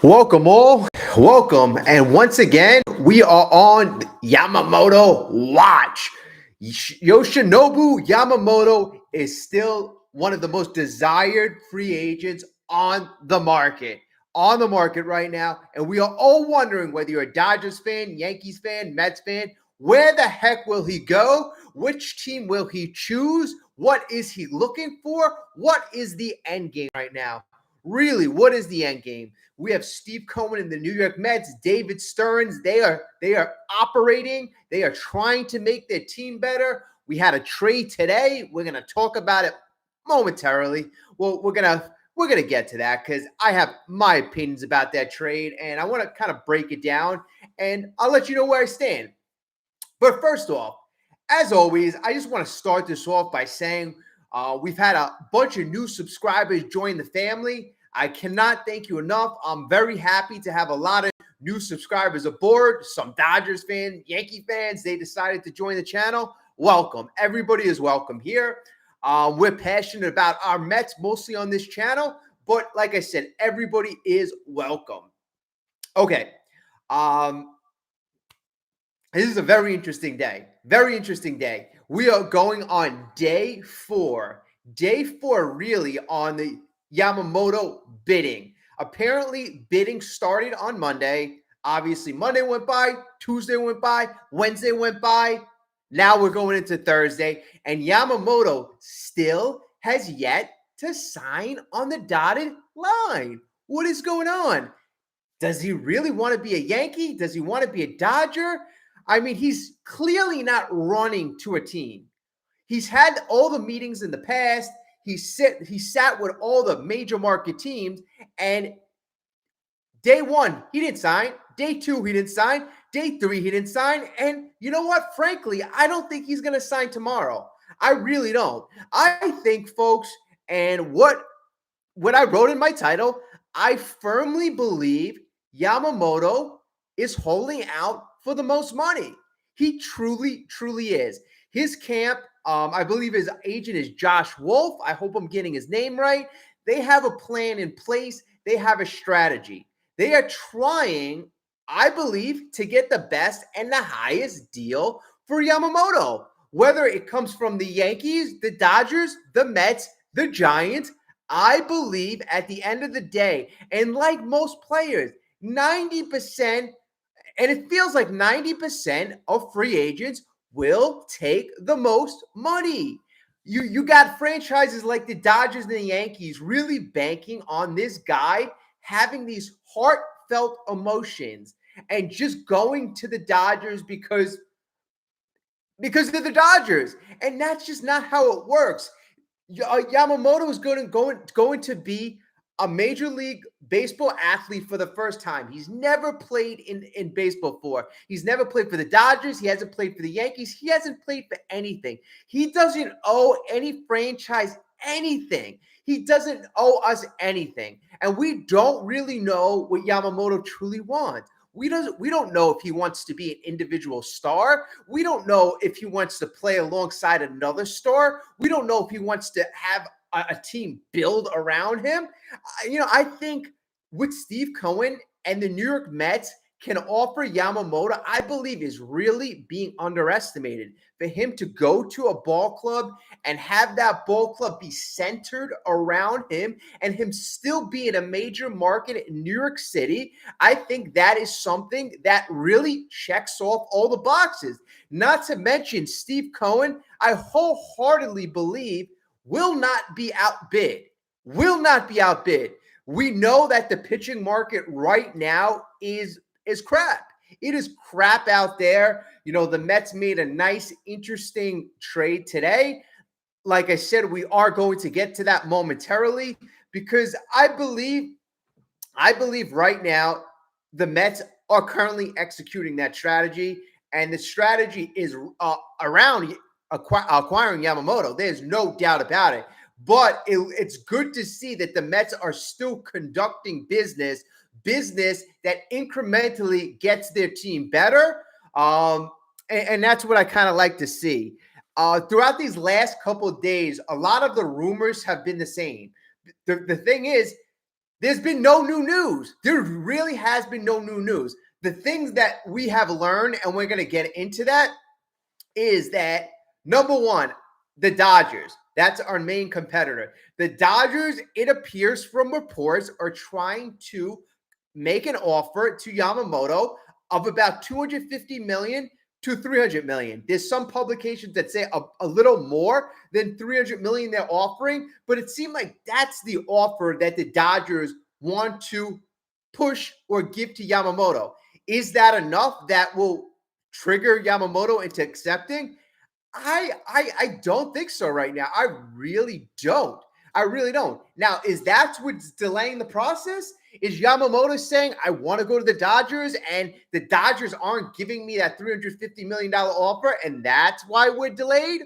Welcome all. Welcome. And once again, we are on Yamamoto Watch. Yoshinobu Yamamoto is still one of the most desired free agents on the market. On the market right now. And we are all wondering whether you're a Dodgers fan, Yankees fan, Mets fan, where the heck will he go? Which team will he choose? What is he looking for? What is the end game right now? Really, what is the end game? We have Steve Cohen and the New York Mets, David Stearns. They are operating. They are trying to make their team better. We had a trade today. We're going to talk about it momentarily. Well, we're gonna get to that because I have my opinions about that trade, and I want to kind of break it down, and I'll let you know where I stand. But first off, as always, I just want to start this off by saying we've had a bunch of new subscribers join the family. I cannot thank you enough. I'm very happy to have a lot of new subscribers aboard. Some Dodgers fans, Yankee fans, they decided to join the channel. Welcome. Everybody is welcome here. We're passionate about our Mets mostly on this channel, but like I said, everybody is welcome. Okay. This is a very interesting day. Very interesting day. We are going on day 4. Day 4 really on the Yamamoto bidding. Apparently, bidding started on Monday. Obviously, Monday went by, Tuesday went by, Wednesday went by. Now we're going into Thursday, and Yamamoto still has yet to sign on the dotted line. What is going on? Does he really want to be a Yankee? Does he want to be a Dodger? I mean, he's clearly not running to a team. He's had all the meetings in the past. He sat with all the major market teams, and day 1, he didn't sign. Day 2, he didn't sign. Day 3, he didn't sign. And you know what? Frankly, I don't think he's going to sign tomorrow. I really don't. I think, folks, and what I wrote in my title, I firmly believe Yamamoto is holding out for the most money. He truly, truly is. His camp, I believe his agent is Josh Wolf. I hope I'm getting his name right. They have a plan in place. They have a strategy. They are trying, I believe, to get the best and the highest deal for Yamamoto. Whether it comes from the Yankees, the Dodgers, the Mets, the Giants, I believe at the end of the day, and like most players, 90%, and it feels like 90% of free agents will take the most money. You got franchises like the Dodgers and the Yankees really banking on this guy having these heartfelt emotions and just going to the Dodgers because they're the Dodgers. And that's just not how it works. Yamamoto is going to be a Major League Baseball athlete for the first time. He's never played in baseball before. He's never played for the Dodgers. He hasn't played for the Yankees. He hasn't played for anything. He doesn't owe any franchise anything. He doesn't owe us anything. And we don't really know what Yamamoto truly wants. We don't know if he wants to be an individual star. We don't know if he wants to play alongside another star. We don't know if he wants to have a team build around him. I think what Steve Cohen and the New York Mets can offer Yamamoto, I believe, is really being underestimated. For him to go to a ball club and have that ball club be centered around him and him still be in a major market in New York City, I think that is something that really checks off all the boxes. Not to mention Steve Cohen, I wholeheartedly believe will not be outbid. Will not be outbid. We know that the pitching market right now is crap. It is crap out there. The Mets made a nice, interesting trade today. Like I said, we are going to get to that momentarily because I believe right now the Mets are currently executing that strategy, and the strategy is around acquiring Yamamoto. There's no doubt about it. But it's good to see that the Mets are still conducting business that incrementally gets their team better. And that's what I kind of like to see. Throughout these last couple of days, a lot of the rumors have been the same. The thing is, There's been no new news. There really has been no new news. The things that we have learned, and we're going to get into that, is that number one, the Dodgers. That's our main competitor. The Dodgers, it appears from reports, are trying to make an offer to Yamamoto of about 250 million to 300 million. There's some publications that say a little more than 300 million they're offering, but it seemed like that's the offer that the Dodgers want to push or give to Yamamoto. Is that enough that will trigger Yamamoto into accepting? I don't think so right now. I really don't. I really don't. Now, is that what's delaying the process? Is Yamamoto saying, I want to go to the Dodgers, and the Dodgers aren't giving me that $350 million offer, and that's why we're delayed?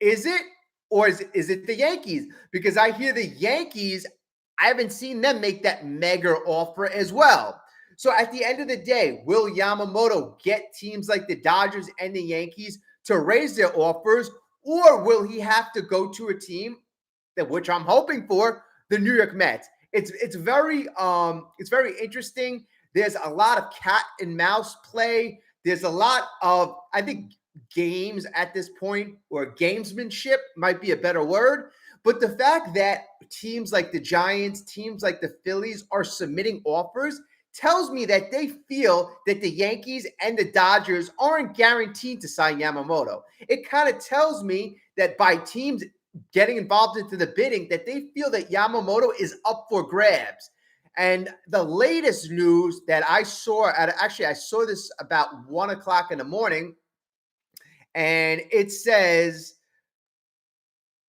Is it? Or is it the Yankees? Because I hear the Yankees, I haven't seen them make that mega offer as well. So at the end of the day, will Yamamoto get teams like the Dodgers and the Yankees to raise their offers, or will he have to go to a team that, which I'm hoping for, the New York Mets? It's very interesting. There's a lot of cat and mouse play. There's a lot of, I think, games at this point, or gamesmanship might be a better word. But the fact that teams like the Giants, teams like the Phillies are submitting offers tells me that they feel that the Yankees and the Dodgers aren't guaranteed to sign Yamamoto. It kind of tells me that by teams getting involved into the bidding, that they feel that Yamamoto is up for grabs. And the latest news that I saw, I saw this about 1 o'clock in the morning, and it says,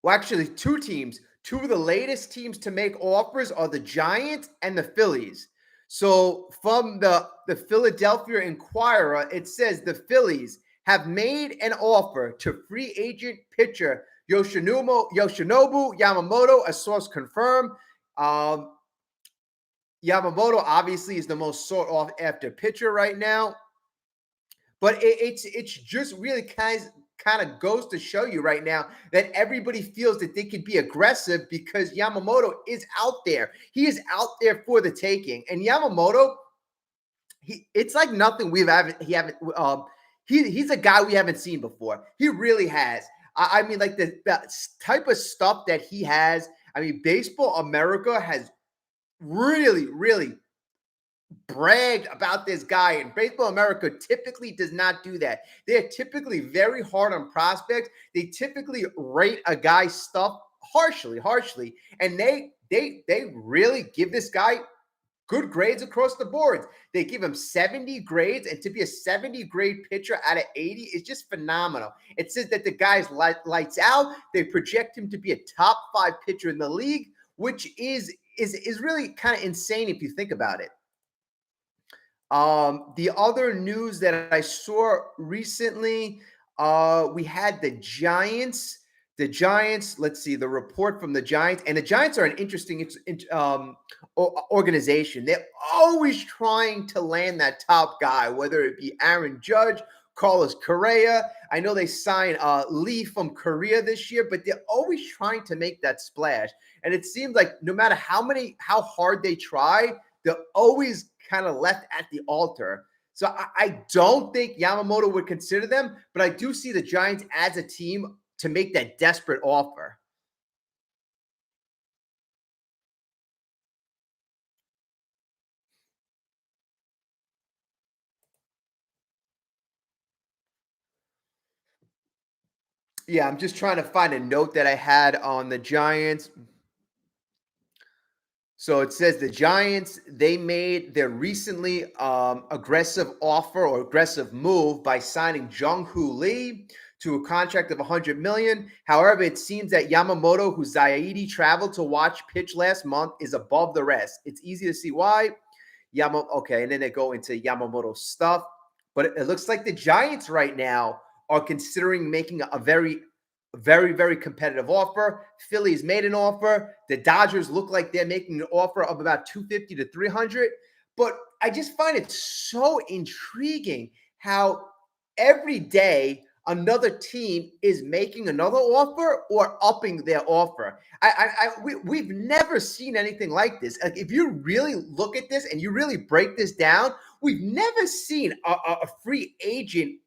well, actually, two of the latest teams to make offers are the Giants and the Phillies. So from the Philadelphia Inquirer, it says the Phillies have made an offer to free agent pitcher Yoshinobu Yamamoto, a source confirmed. Yamamoto obviously is the most sought after pitcher right now. But it's just really kind of goes to show you right now that everybody feels that they could be aggressive because Yamamoto is out there. He is out there for the taking. And Yamamoto, it's like nothing he's a guy we haven't seen before. He really has. I mean, like the type of stuff that he has. I mean, Baseball America has really, really bragged about this guy, and Baseball America typically does not do that. They're typically very hard on prospects. They typically rate a guy's stuff harshly, and they really give this guy good grades across the board. They give him 70 grades, and to be a 70 grade pitcher out of 80 is just phenomenal. It says that the guy's lights out. They project him to be a top 5 pitcher in the league, which is really kind of insane if you think about it. The other news that I saw recently, we had the Giants. The Giants, let's see, the report from the Giants. And the Giants are an interesting organization. They're always trying to land that top guy, whether it be Aaron Judge, Carlos Correa. I know they signed Lee from Korea this year, but they're always trying to make that splash. And it seems like no matter how hard they try, they're always kind of left at the altar. So I don't think Yamamoto would consider them, but I do see the Giants as a team to make that desperate offer. Yeah, I'm just trying to find a note that I had on the Giants. So it says the Giants, they made their recently aggressive offer or aggressive move by signing Jung-Hoo Lee to a contract of $100 million. However, it seems that Yamamoto, who Zaidi traveled to watch pitch last month, is above the rest. It's easy to see why. Okay, and then they go into Yamamoto's stuff. But it looks like the Giants right now are considering making a very, very competitive offer. Phillies made an offer. The Dodgers look like they're making an offer of about 250 to 300. But I just find it so intriguing how every day another team is making another offer or upping their offer. We've never seen anything like this. Like, if you really look at this and you really break this down, we've never seen a free agent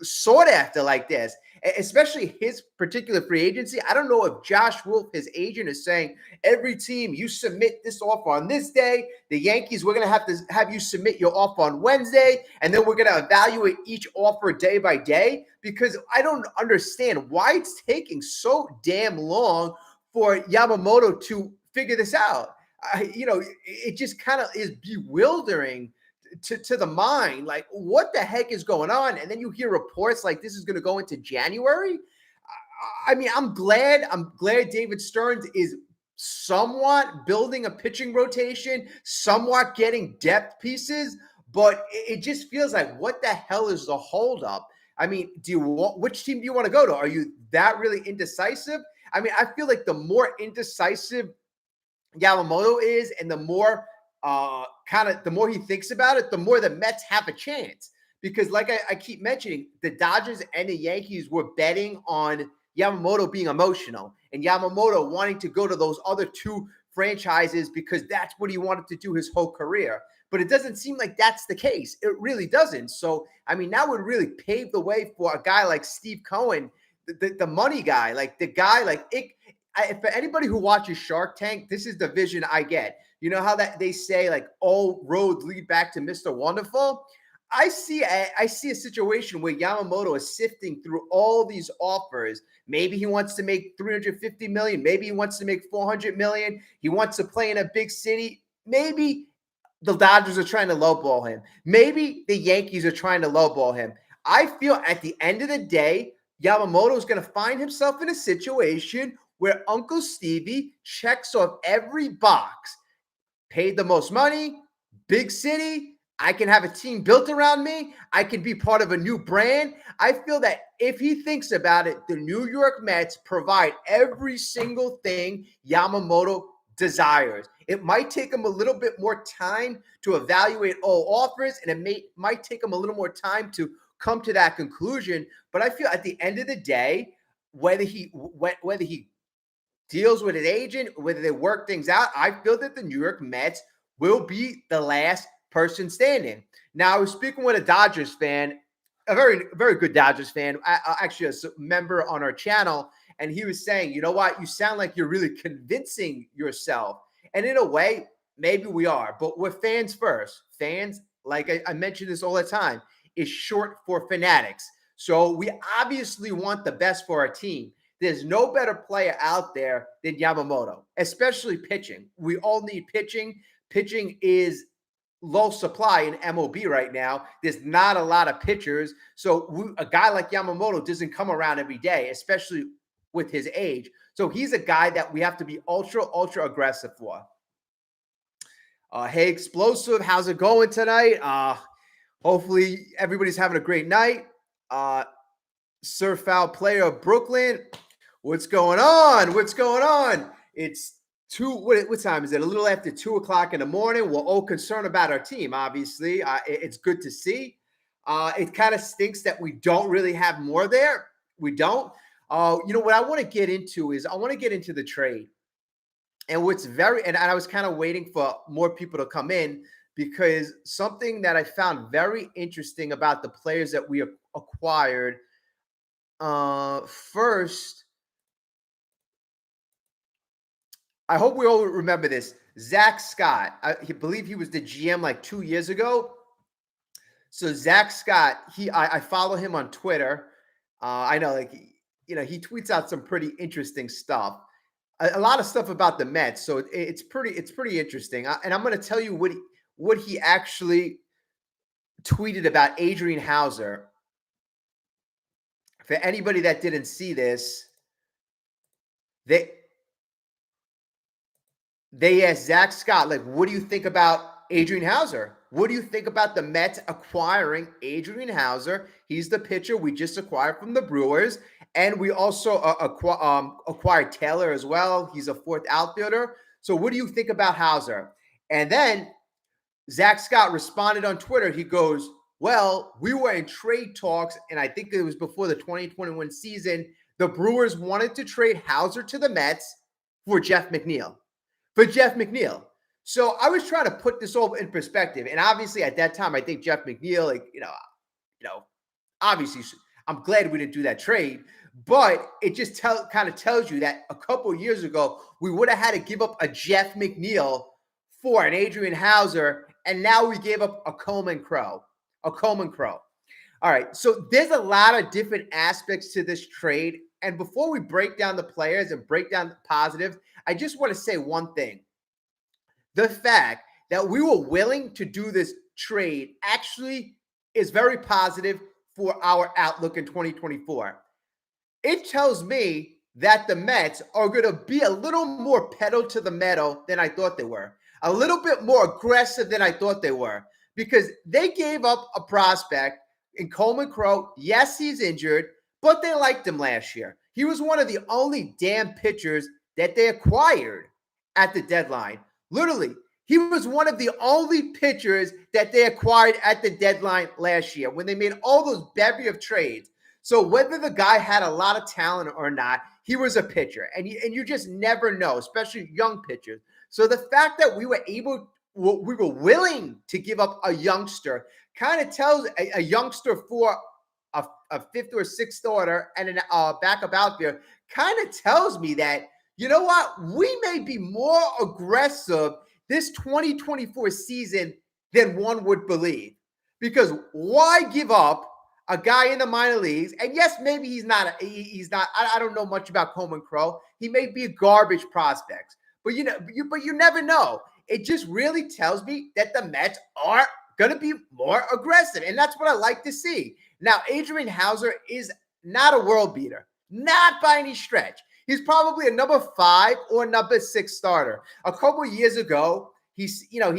sought after like this, especially his particular free agency. I don't know if Josh Wolf, his agent, is saying every team you submit this offer on this day. The Yankees, we're going to have you submit your offer on Wednesday, and then we're going to evaluate each offer day by day, because I don't understand why it's taking so damn long for Yamamoto to figure this out. It just kind of is bewildering to the mind, like, what the heck is going on? And then you hear reports like this is going to go into January. I mean, I'm glad David Stearns is somewhat building a pitching rotation, somewhat getting depth pieces, but it just feels like, what the hell is the holdup? I mean, which team do you want to go to? Are you that really indecisive? I mean, I feel like the more indecisive Yamamoto is, and the more the more he thinks about it, the more the Mets have a chance. Because, like I keep mentioning, the Dodgers and the Yankees were betting on Yamamoto being emotional and Yamamoto wanting to go to those other two franchises because that's what he wanted to do his whole career. But it doesn't seem like that's the case. It really doesn't. So, I mean, that would really pave the way for a guy like Steve Cohen, the money guy, like the guy like it. For anybody who watches Shark Tank, this is the vision I get. You know how that they say, like, all roads lead back to Mr. Wonderful? I see a situation where Yamamoto is sifting through all these offers. Maybe he wants to make $350 million. Maybe he wants to make $400 million. He wants to play in a big city. Maybe the Dodgers are trying to lowball him. Maybe the Yankees are trying to lowball him. I feel at the end of the day, Yamamoto is going to find himself in a situation where Uncle Stevie checks off every box. Paid the most money, big city. I can have a team built around me. I can be part of a new brand. I feel that if he thinks about it, the New York Mets provide every single thing Yamamoto desires. It might take him a little bit more time to evaluate all offers, and it might take him a little more time to come to that conclusion. But I feel at the end of the day, whether he deals with an agent, whether they work things out, I feel that the New York Mets will be the last person standing. Now, I was speaking with a Dodgers fan, a very, very good Dodgers fan, actually a member on our channel, and he was saying, you know what, you sound like you're really convincing yourself. And in a way, maybe we are, but we're fans first. Fans, like I mention this all the time, is short for fanatics. So we obviously want the best for our team. There's no better player out there than Yamamoto, especially pitching. We all need pitching. Pitching is low supply in MLB right now. There's not a lot of pitchers. So a guy like Yamamoto doesn't come around every day, especially with his age. So he's a guy that we have to be ultra, ultra aggressive for. Hey, Explosive, how's it going tonight? Hopefully everybody's having a great night. Sir Foul Player of Brooklyn, what's going on? What's going on? It's what time is it? A little after 2 o'clock in the morning. We're all concerned about our team, obviously. It's good to see. It kind of stinks that we don't really have more there. We don't. What I want to get into is I want to get into the trade. And and I was kind of waiting for more people to come in, because something that I found very interesting about the players that we acquired. First, I hope we all remember this. Zach Scott, I believe he was the GM like 2 years ago. So Zach Scott, I follow him on Twitter. I know, he tweets out some pretty interesting stuff. A lot of stuff about the Mets. So it's pretty interesting. And I'm going to tell you what he actually tweeted about Adrian Hauser. For anybody that didn't see this, they asked Zach Scott, like, what do you think about Adrian Hauser? What do you think about the Mets acquiring Adrian Hauser? He's the pitcher we just acquired from the Brewers. And we also acquired Taylor as well. He's a fourth outfielder. So what do you think about Hauser? And then Zach Scott responded on Twitter. He goes, Well, we were in trade talks, and I think it was before the 2021 season. The Brewers wanted to trade Hauser to the Mets for Jeff McNeil. For Jeff McNeil. So I was trying to put this all in perspective. And obviously at that time, I think Jeff McNeil, obviously I'm glad we didn't do that trade, but it just kind of tells you that a couple of years ago, we would have had to give up a Jeff McNeil for an Adrian Hauser, and now we gave up a Coleman Crow. All right, so there's a lot of different aspects to this trade. And before we break down the players and break down the positives, I just want to say one thing. The fact that we were willing to do this trade actually is very positive for our outlook in 2024. It tells me that the Mets are going to be a little more pedal to the metal than I thought they were, a little bit more aggressive than I thought they were, because they gave up a prospect in Coleman Crow. Yes, he's injured, but they liked him last year. He was one of the only damn pitchers that they acquired at the deadline. Literally, he was one of the only pitchers that they acquired at the deadline last year when they made all those bevy of trades. So whether the guy had a lot of talent or not, he was a pitcher. And you just never know, especially young pitchers. So the fact that we were willing to give up a youngster kind of tells a youngster for a fifth or sixth starter and a backup outfielder kind of tells me that, you know what, we may be more aggressive this 2024 season than one would believe. Because why give up a guy in the minor leagues? And yes, maybe he's not. I don't know much about Coleman Crow. He may be a garbage prospect, but you never know. It just really tells me that the Mets are going to be more aggressive, and that's what I like to see. Now, Adrian Hauser is not a world beater, not by any stretch. He's probably a number 5 or number 6 starter. A couple of years ago, he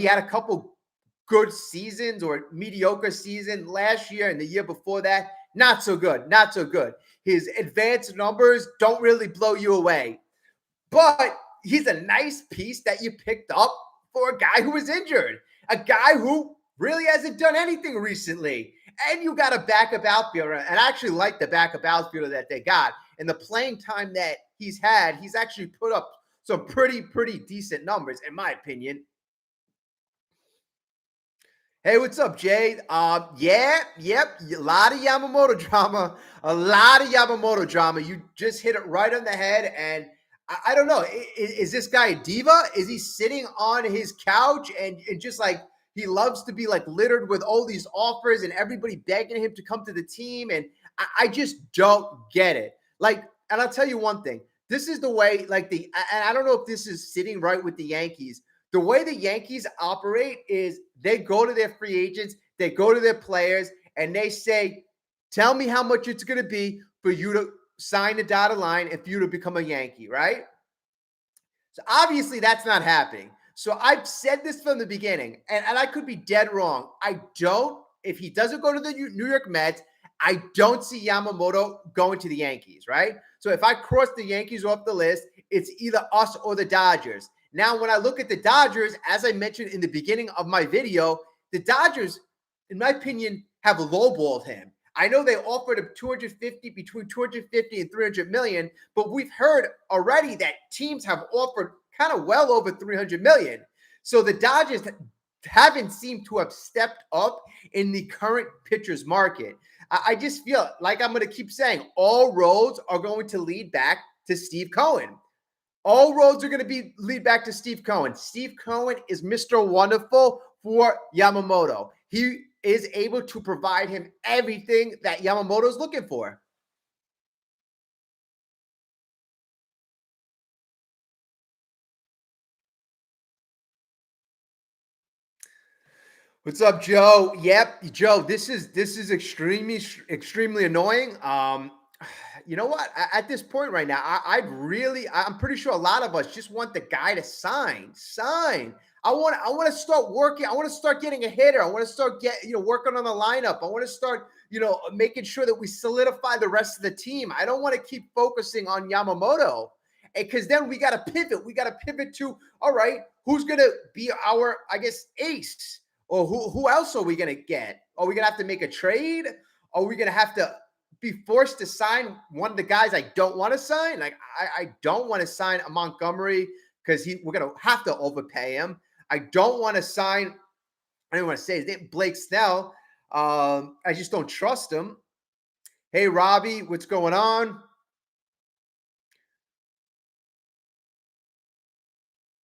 had a couple good seasons or mediocre season last year, and the year before that, not so good. His advanced numbers don't really blow you away. But he's a nice piece that you picked up for a guy who was injured, a guy who really hasn't done anything recently. And you got a backup outfielder, and I actually like the backup outfielder that they got. And the playing time that he's had, he's actually put up some pretty decent numbers, in my opinion. Hey, what's up, Jay? A lot of Yamamoto drama. You just hit it right on the head, and I don't know. Is this guy a diva? Is he sitting on his couch and just like he loves to be like littered with all these offers and everybody begging him to come to the team? And I just don't get it. Like, and I'll tell you one thing. This is the way, and I don't know if this is sitting right with the Yankees. The way the Yankees operate is they go to their free agents, they go to their players, and they say, tell me how much it's going to be for you to sign the dotted line and for you to become a Yankee, right? So obviously that's not happening. So I've said this from the beginning, and I could be dead wrong. If he doesn't go to the New York Mets, I don't see Yamamoto going to the Yankees, right? So if I cross the Yankees off the list, it's either us or the Dodgers. Now, when I look at the Dodgers, as I mentioned in the beginning of my video, the Dodgers, in my opinion, have lowballed him. I know they offered him between 250 and 300 million, but we've heard already that teams have offered kind of well over 300 million. So the Dodgers haven't seemed to have stepped up in the current pitchers market. I just feel like I'm going to keep saying all roads are going to lead back to Steve Cohen. All roads are going to lead back to Steve Cohen. Steve Cohen is Mr. Wonderful for Yamamoto. He is able to provide him everything that Yamamoto is looking for. What's up, Joe? Yep, Joe. This is extremely annoying. You know what? At this point right now, I'm pretty sure a lot of us just want the guy to sign. I want to start working. I want to start getting a hitter. I want to start working on the lineup. I want to start, making sure that we solidify the rest of the team. I don't want to keep focusing on Yamamoto, because then we got to pivot. We got to pivot to, all right, who's going to be our, I guess, ace? Or who else are we going to get? Are we gonna have to make a trade? Are we gonna have to be forced to sign one of the guys I don't want to sign? Like I don't want to sign a Montgomery because we're gonna have to overpay him. I don't want to sign. I don't want to say his name, Blake Snell. I just don't trust him. Hey Robbie, what's going on?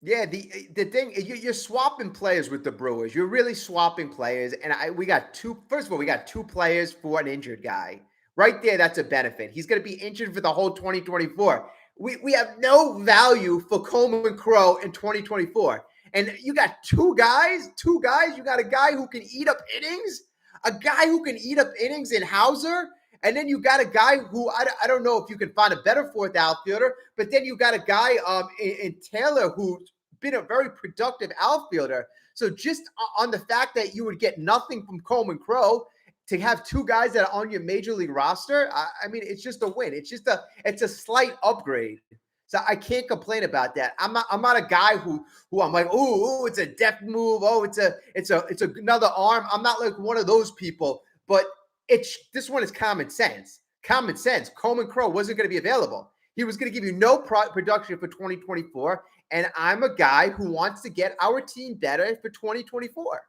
Yeah, the thing you're swapping players with the Brewers. You're really swapping players, and we got two. First of all, we got two players for an injured guy. Right there, that's a benefit. He's going to be injured for the whole 2024. We have no value for Coleman Crow in 2024, and you got two guys. Two guys. You got a guy who can eat up innings, a guy who can eat up innings in Hauser, and then you got a guy who I don't know if you can find a better fourth outfielder, but then you got a guy in Taylor who's been a very productive outfielder. So just on the fact that you would get nothing from Coleman Crow to have two guys that are on your major league roster, I mean, it's just a win. It's a slight upgrade. So I can't complain about that. I'm not a guy who I'm like, oh, it's a depth move. Oh, it's another arm. I'm not like one of those people. But this one is common sense. Common sense. Coleman Crow wasn't going to be available. He was going to give you no production for 2024. And I'm a guy who wants to get our team better for 2024.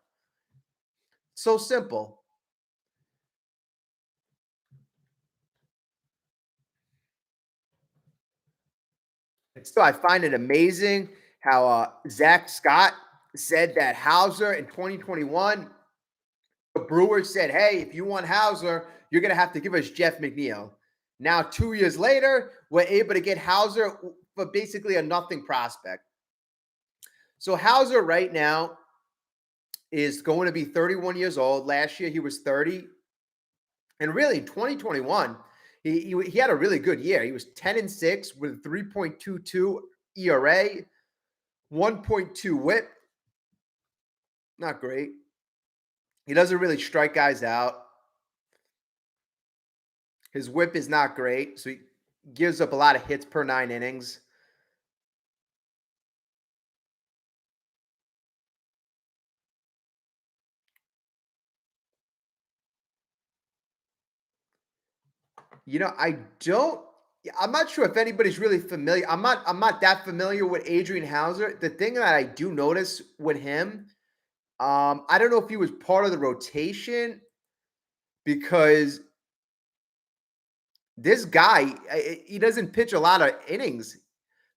So simple. So I find it amazing how Zach Scott said that Hauser in 2021, the Brewers said, hey, if you want Hauser, you're going to have to give us Jeff McNeil. Now, 2 years later, we're able to get Hauser for basically a nothing prospect. So Hauser right now is going to be 31 years old. Last year, he was 30. And really, in 2021, he had a really good year. He was 10-6 with a 3.22 ERA, 1.2 WHIP. Not great. He doesn't really strike guys out. His WHIP is not great, so he gives up a lot of hits per 9 innings. I'm not sure if anybody's really familiar. I'm not that familiar with Adrian Hauser. The thing that I do notice with him, I don't know if he was part of the rotation because this guy, he doesn't pitch a lot of innings.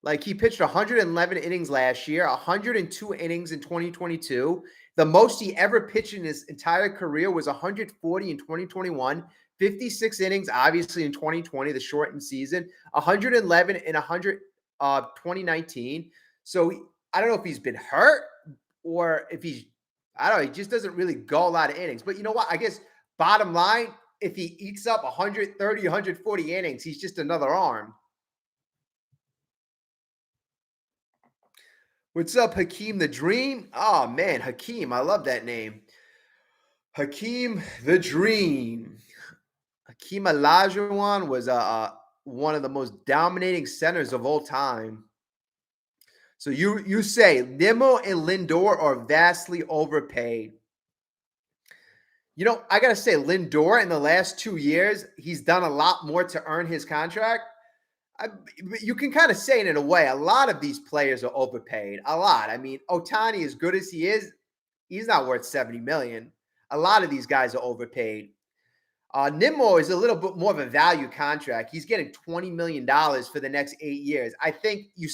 Like he pitched 111 innings last year, 102 innings in 2022. The most he ever pitched in his entire career was 140 in 2021, 56 innings, obviously in 2020, the shortened season, 111 in 2019. So I don't know if he's been hurt or if I don't know, he just doesn't really go a lot of innings. But you know what? I guess bottom line, if he eats up 130, 140 innings, he's just another arm. What's up, Hakeem the Dream? Oh, man, Hakeem. I love that name. Hakeem the Dream. Hakeem Olajuwon was one of the most dominating centers of all time. So you say Nimmo and Lindor are vastly overpaid. I got to say, Lindor in the last 2 years, he's done a lot more to earn his contract. You can kind of say it in a way. A lot of these players are overpaid. A lot. I mean, Ohtani, as good as he is, he's not worth $70 million. A lot of these guys are overpaid. Nimmo is a little bit more of a value contract. He's getting $20 million for the next 8 years. I think you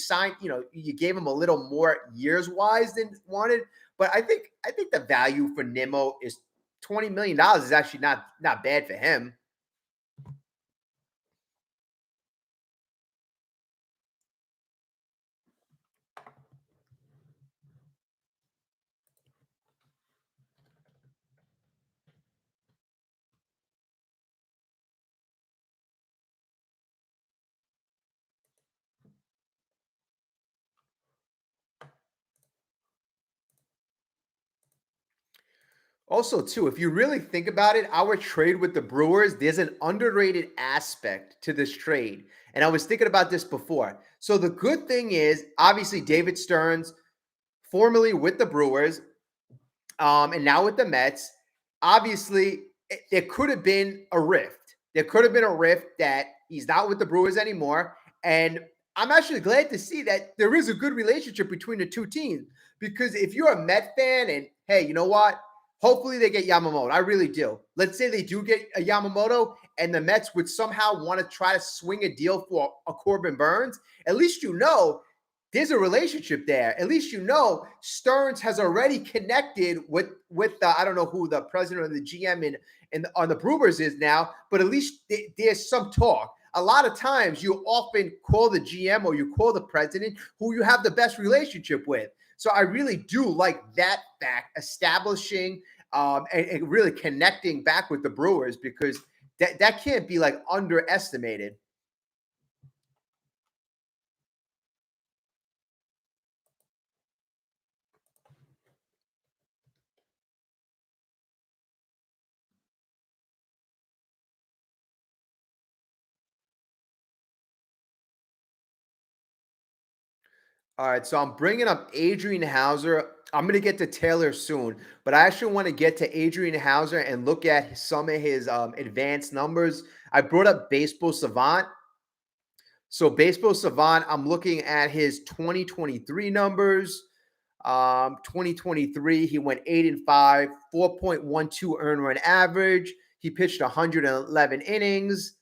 gave him a little more years wise than wanted, but I think the value for Nimmo is $20 million is actually not bad for him. Also, too, if you really think about it, our trade with the Brewers, there's an underrated aspect to this trade. And I was thinking about this before. So the good thing is, obviously, David Stearns, formerly with the Brewers, and now with the Mets, obviously there could have been a rift. There could have been a rift that he's not with the Brewers anymore. And I'm actually glad to see that there is a good relationship between the two teams. Because if you're a Met fan and, hey, you know what? Hopefully they get Yamamoto. I really do. Let's say they do get a Yamamoto and the Mets would somehow want to try to swing a deal for a Corbin Burns. At least you know there's a relationship there. At least you know Stearns has already connected with the, I don't know who the president or the GM in on the Brewers is now, but at least there's some talk. A lot of times you often call the GM or you call the president who you have the best relationship with. So I really do like that fact, establishing and really connecting back with the Brewers, because that can't be like underestimated. All right, so I'm bringing up Adrian Hauser. I'm going to get to Taylor soon, but I actually want to get to Adrian Hauser and look at some of his advanced numbers. I brought up Baseball Savant. So Baseball Savant, I'm looking at his 2023 numbers. 2023, he went 8-5, 4.12 earned run average. He pitched 111 innings,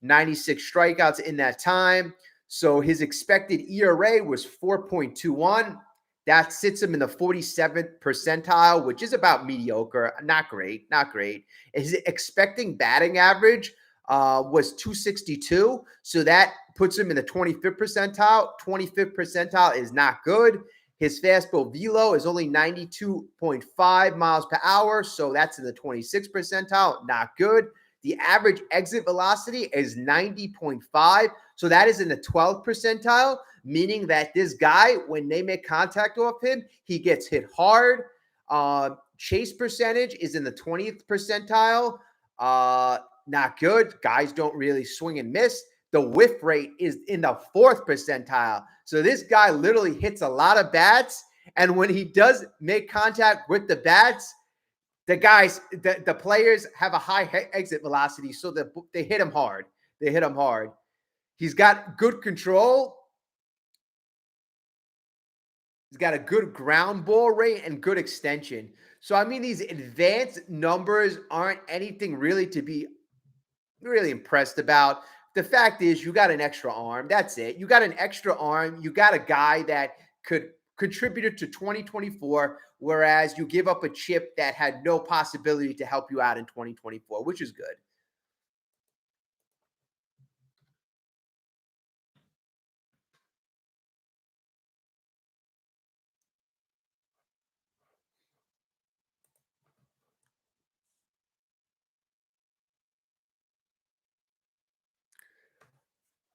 96 strikeouts in that time. So his expected ERA was 4.21. That sits him in the 47th percentile, which is about mediocre. Not great, not great. His expecting batting average was 262. So that puts him in the 25th percentile. 25th percentile is not good. His fastball velo is only 92.5 miles per hour. So that's in the 26th percentile. Not good. The average exit velocity is 90.5. So that is in the 12th percentile, meaning that this guy, when they make contact off him, he gets hit hard. Chase percentage is in the 20th percentile. Not good. Guys don't really swing and miss. The whiff rate is in the 4th percentile. So this guy literally hits a lot of bats. And when he does make contact with the bats, the players have a high exit velocity, so they hit him hard. They hit him hard. He's got good control. He's got a good ground ball rate and good extension. So, I mean, these advanced numbers aren't anything really to be really impressed about. The fact is, you got an extra arm. That's it. You got an extra arm. You got a guy that could contribute to 2024, whereas you give up a chip that had no possibility to help you out in 2024, which is good.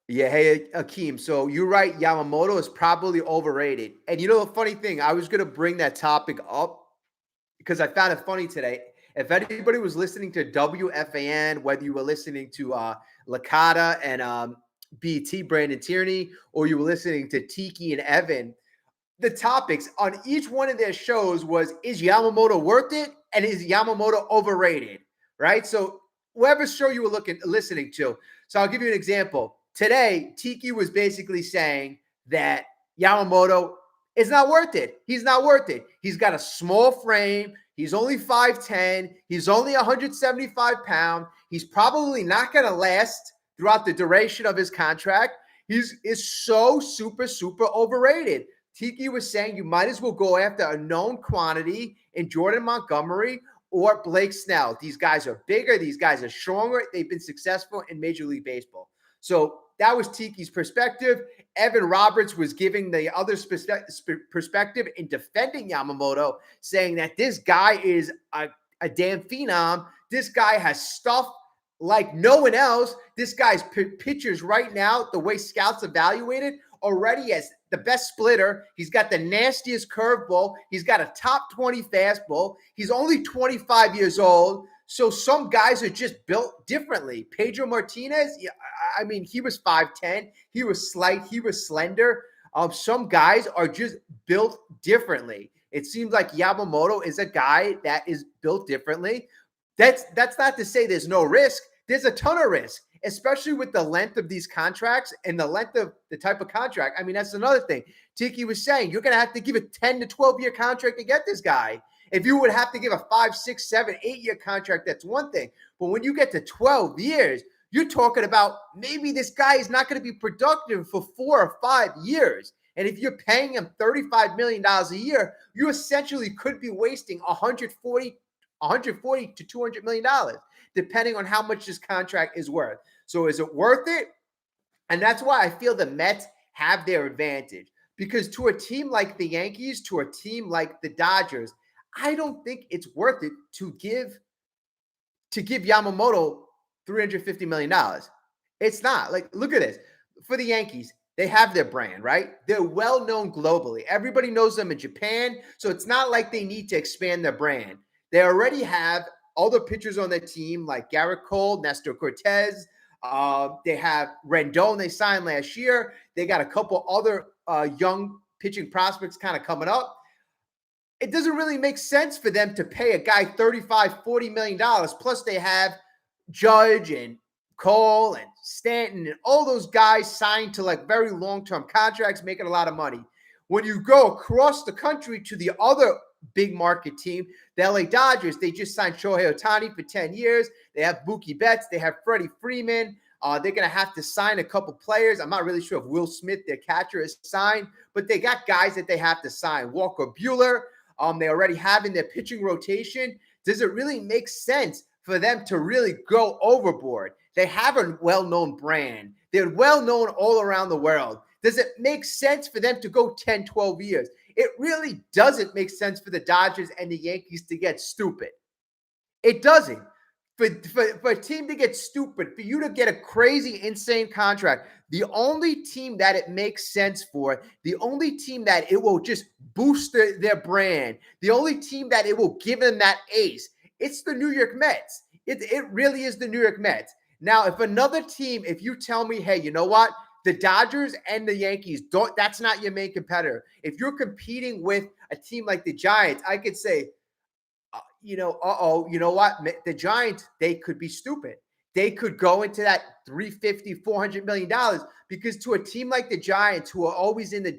Yeah, hey Akeem. So you're right. Yamamoto is probably overrated. And you know the funny thing, I was gonna bring that topic up because I found it funny today. If anybody was listening to WFAN, whether you were listening to Lakata and BT Brandon Tierney, or you were listening to Tiki and Evan, the topics on each one of their shows was, is Yamamoto worth it? And is Yamamoto overrated? Right? So whoever show you were listening to. So I'll give you an example. Today, Tiki was basically saying that Yamamoto is not worth it. He's not worth it. He's got a small frame. He's only 5'10". He's only 175 pounds. He's probably not going to last throughout the duration of his contract. He's so super, super overrated. Tiki was saying you might as well go after a known quantity in Jordan Montgomery or Blake Snell. These guys are bigger. These guys are stronger. They've been successful in Major League Baseball. So that was Tiki's perspective. Evan Roberts was giving the other perspective in defending Yamamoto, saying that this guy is a damn phenom. This guy has stuff like no one else. This guy's pitchers right now, the way scouts evaluate it, already as the best splitter. He's got the nastiest curveball. He's got a top 20 fastball. He's only 25 years old. So some guys are just built differently. Pedro Martinez, I mean, he was 5'10". He was slight. He was slender. Some guys are just built differently. It seems like Yamamoto is a guy that is built differently. That's not to say there's no risk. There's a ton of risk, especially with the length of these contracts and the length of the type of contract. I mean, that's another thing. Tiki was saying you're going to have to give a 10 to 12-year contract to get this guy. If you would have to give a 5, 6, 7, 8-year contract, that's one thing. But when you get to 12 years, you're talking about maybe this guy is not going to be productive for 4 or 5 years. And if you're paying him $35 million a year, you essentially could be wasting 140 to $200 million, depending on how much this contract is worth. So is it worth it? And that's why I feel the Mets have their advantage. Because to a team like the Yankees, to a team like the Dodgers, I don't think it's worth it to give Yamamoto $350 million. It's not. Like, look at this. For the Yankees, they have their brand, right? They're well known globally. Everybody knows them in Japan. So it's not like they need to expand their brand. They already have other pitchers on their team like Garrett Cole, Nestor Cortez. They have Rendon they signed last year. They got a couple other young pitching prospects kind of coming up. It doesn't really make sense for them to pay a guy $35, $40 million. Plus they have Judge and Cole and Stanton and all those guys signed to like very long-term contracts, making a lot of money. When you go across the country to the other big market team, the LA Dodgers, they just signed Shohei Ohtani for 10 years. They have Mookie Betts. They have Freddie Freeman. They're going to have to sign a couple players. I'm not really sure if Will Smith, their catcher, is signed, but they got guys that they have to sign. Walker Buehler, they already have in their pitching rotation. Does it really make sense for them to really go overboard? They have a well-known brand. They're well-known all around the world. Does it make sense for them to go 10, 12 years? It really doesn't make sense for the Dodgers and the Yankees to get stupid. It doesn't. For a team to get stupid, for you to get a crazy, insane contract, the only team that it makes sense for, the only team that it will just boost their brand, the only team that it will give them that ace, it's the New York Mets. It really is the New York Mets. Now, if another team, if you tell me, hey, you know what? The Dodgers and the Yankees, that's not your main competitor. If you're competing with a team like the Giants, I could say, you know what? The Giants, they could be stupid. They could go into that $350, $400 million because to a team like the Giants, who are always in the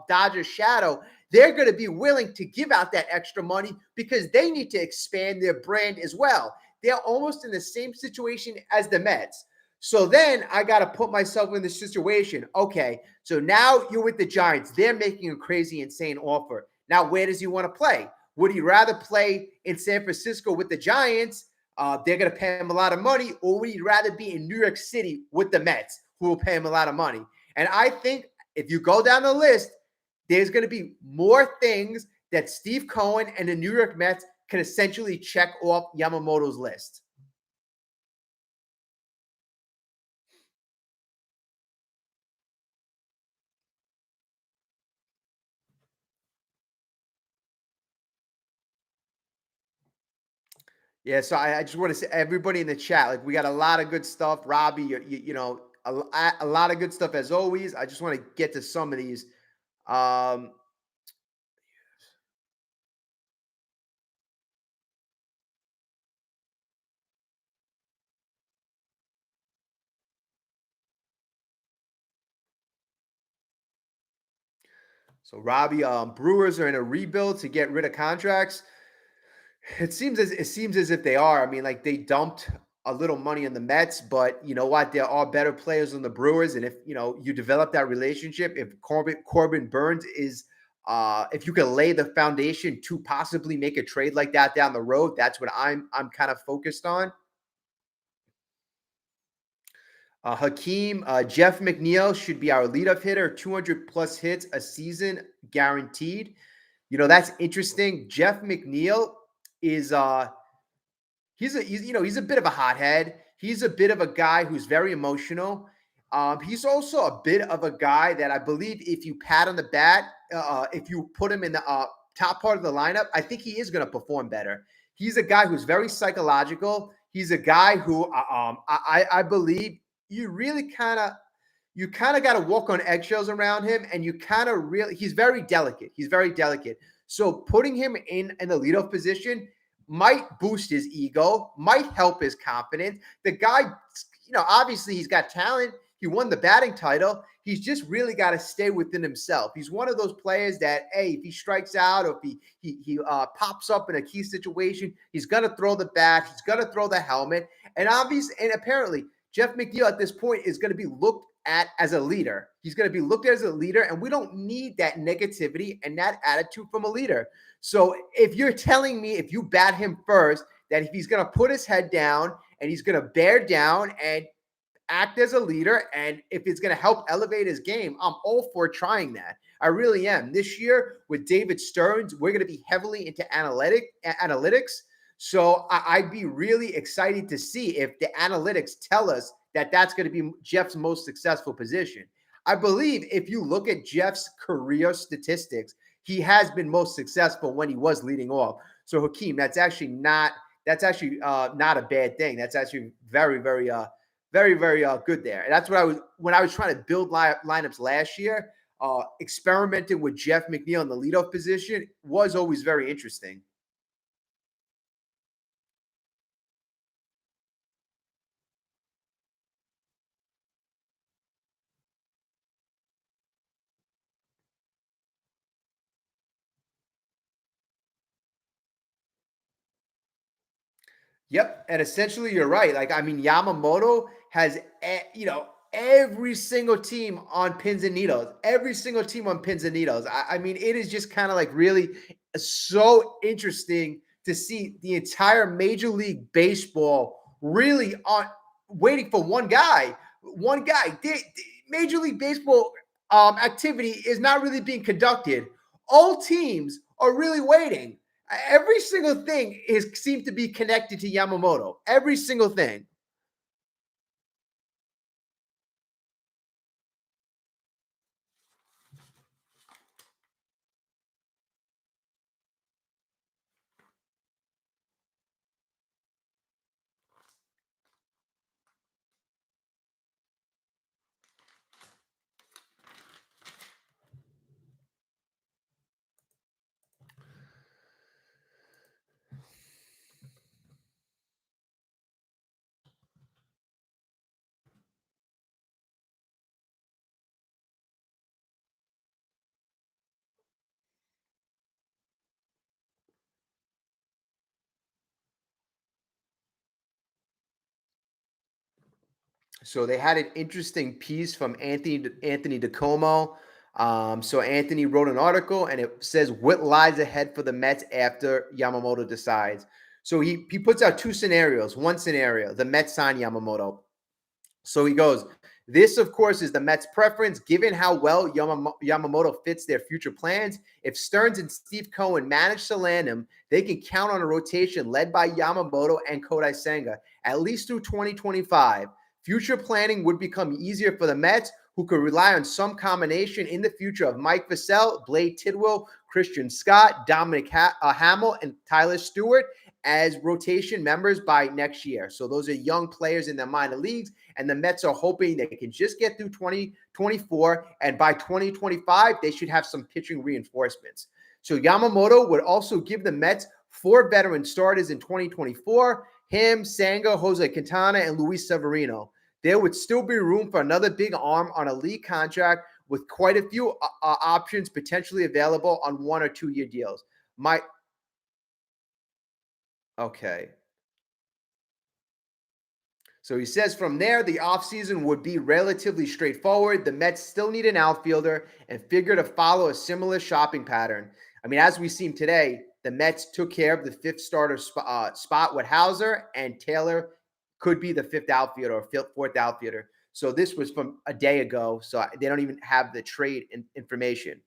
Dodgers shadow, they're going to be willing to give out that extra money because they need to expand their brand as well. They're almost in the same situation as the Mets. So then I got to put myself in this situation. Okay, so now you're with the Giants. They're making a crazy, insane offer. Now, where does he want to play? Would he rather play in San Francisco with the Giants? They're going to pay him a lot of money. Or would he rather be in New York City with the Mets, who will pay him a lot of money? And I think if you go down the list, there's going to be more things that Steve Cohen and the New York Mets can essentially check off Yamamoto's list. Yeah, so I just want to say everybody in the chat, like we got a lot of good stuff. Robbie, a lot of good stuff as always. I just want to get to some of these. Um, so Robbie, Brewers are in a rebuild to get rid of contracts. It seems as if they are. I mean, like they dumped a little money on the Mets, but you know what? There are better players on the Brewers, and if you develop that relationship, if Corbin Burns is, if you can lay the foundation to possibly make a trade like that down the road, that's what I'm kind of focused on. Hakeem, Jeff McNeil should be our leadoff hitter, 200 plus hits a season guaranteed. That's interesting. Jeff McNeil is he's a bit of a hothead. He's a bit of a guy who's very emotional. He's also a bit of a guy that I believe if you pat on the bat, if you put him in the top part of the lineup, I think he is going to perform better. He's a guy who's very psychological. He's a guy who I believe you really kind of got to walk on eggshells around him, and you kind of he's very delicate. He's very delicate. So putting him in the leadoff position might boost his ego, might help his confidence. The guy, obviously he's got talent. He won the batting title. He's just really got to stay within himself. He's one of those players that, hey, if he strikes out or if he pops up in a key situation, he's gonna throw the bat. He's gonna throw the helmet. And apparently, Jeff McNeil at this point is going to be looked at as a leader. He's going to be looked at as a leader, and we don't need that negativity and that attitude from a leader. So if you're telling me, if you bat him first, that if he's going to put his head down and he's going to bear down and act as a leader, and if it's going to help elevate his game, I'm all for trying that. I really am. This year with David Stearns, we're going to be heavily into analytics. So I'd be really excited to see if the analytics tell us that that's going to be Jeff's most successful position. I believe if you look at Jeff's career statistics, he has been most successful when he was leading off. So Hakeem, that's actually not a bad thing. That's actually very, very good there. And that's what when I was trying to build lineups last year, experimenting with Jeff McNeil in the leadoff position was always very interesting. Yep, and essentially you're right. Like, I mean, Yamamoto has, every single team on pins and needles. Every single team on pins and needles. I mean, it is just kind of like really so interesting to see the entire Major League Baseball really on waiting for one guy. One guy. Major League Baseball activity is not really being conducted. All teams are really waiting. Every single thing seems to be connected to Yamamoto. Every single thing. So they had an interesting piece from Anthony DeComo. So Anthony wrote an article, and it says what lies ahead for the Mets after Yamamoto decides. So he puts out two scenarios. One scenario, the Mets sign Yamamoto. So he goes, this, of course, is the Mets' preference, given how well Yamamoto fits their future plans. If Stearns and Steve Cohen manage to land him, they can count on a rotation led by Yamamoto and Kodai Senga, at least through 2025. Future planning would become easier for the Mets, who could rely on some combination in the future of Mike Vassell, Blade Tidwell, Christian Scott, Dominic Hamill, and Tyler Stewart as rotation members by next year. So those are young players in the minor leagues, and the Mets are hoping they can just get through 2024, and by 2025, they should have some pitching reinforcements. So Yamamoto would also give the Mets 4 veteran starters in 2024, him, Senga, Jose Quintana, and Luis Severino. There would still be room for another big arm on a league contract with quite a few options potentially available on 1 or 2 year deals. Okay. So he says from there, the offseason would be relatively straightforward. The Mets still need an outfielder and figure to follow a similar shopping pattern. I mean, as we see today, the Mets took care of the 5th starter spot with Hauser, and Taylor could be the 5th outfielder or 4th outfielder. So this was from a day ago, so they don't even have the trade information.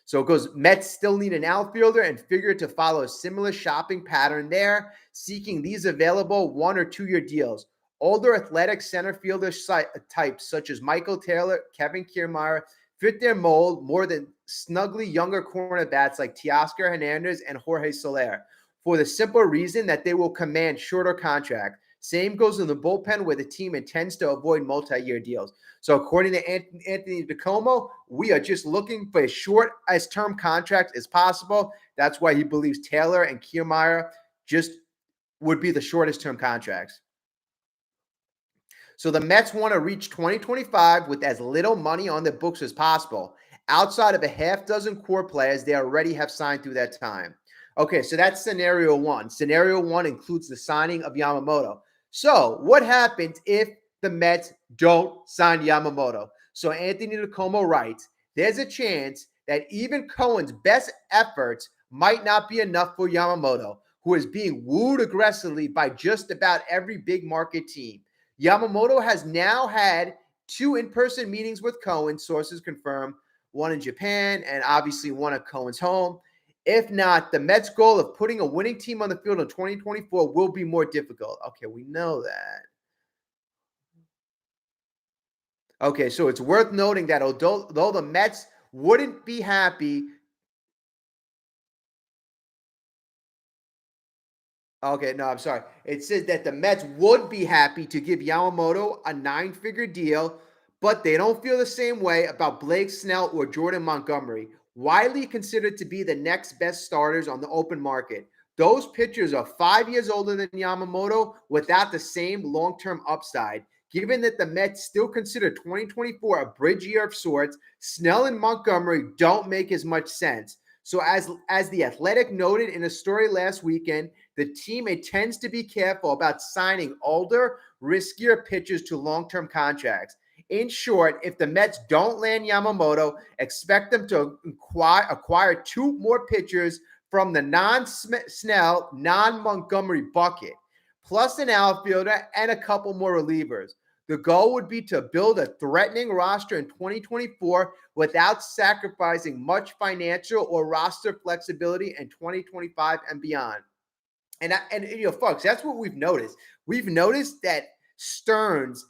So it goes, Mets still need an outfielder and figure to follow a similar shopping pattern there, seeking these available 1 or 2 year deals. Older athletic center fielder types such as Michael Taylor, Kevin Kiermaier fit their mold more than snugly younger cornerbacks like Teoscar Hernandez and Jorge Soler, for the simple reason that they will command shorter contracts. Same goes in the bullpen, where the team intends to avoid multi-year deals. So according to Anthony DiComo, we are just looking for as short as term contract as possible. That's why he believes Taylor and Kiermaier just would be the shortest term contracts. So the Mets want to reach 2025 with as little money on the books as possible, outside of a half dozen core players they already have signed through that time. Okay, so that's scenario one. Scenario one includes the signing of Yamamoto. So what happens if the Mets don't sign Yamamoto? So Anthony DiComo writes, there's a chance that even Cohen's best efforts might not be enough for Yamamoto, who is being wooed aggressively by just about every big market team. Yamamoto has now had 2 in-person meetings with Cohen, sources confirm, one in Japan and obviously one at Cohen's home. If not, the Mets' goal of putting a winning team on the field in 2024 will be more difficult. Okay, we know that. Okay, so it's worth noting that although the Mets wouldn't be happy. Okay, no, I'm sorry. It says that the Mets would be happy to give Yamamoto a 9-figure deal, but they don't feel the same way about Blake Snell or Jordan Montgomery, widely considered to be the next best starters on the open market. Those pitchers are 5 years older than Yamamoto without the same long-term upside. Given that the Mets still consider 2024 a bridge year of sorts, Snell and Montgomery don't make as much sense. So as the Athletic noted in a story last weekend, the team intends to be careful about signing older, riskier pitchers to long-term contracts. In short, if the Mets don't land Yamamoto, expect them to acquire 2 more pitchers from the non-Snell, non-Montgomery bucket, plus an outfielder and a couple more relievers. The goal would be to build a threatening roster in 2024 without sacrificing much financial or roster flexibility in 2025 and beyond. And you know, folks, that's what we've noticed. We've noticed that Stearns,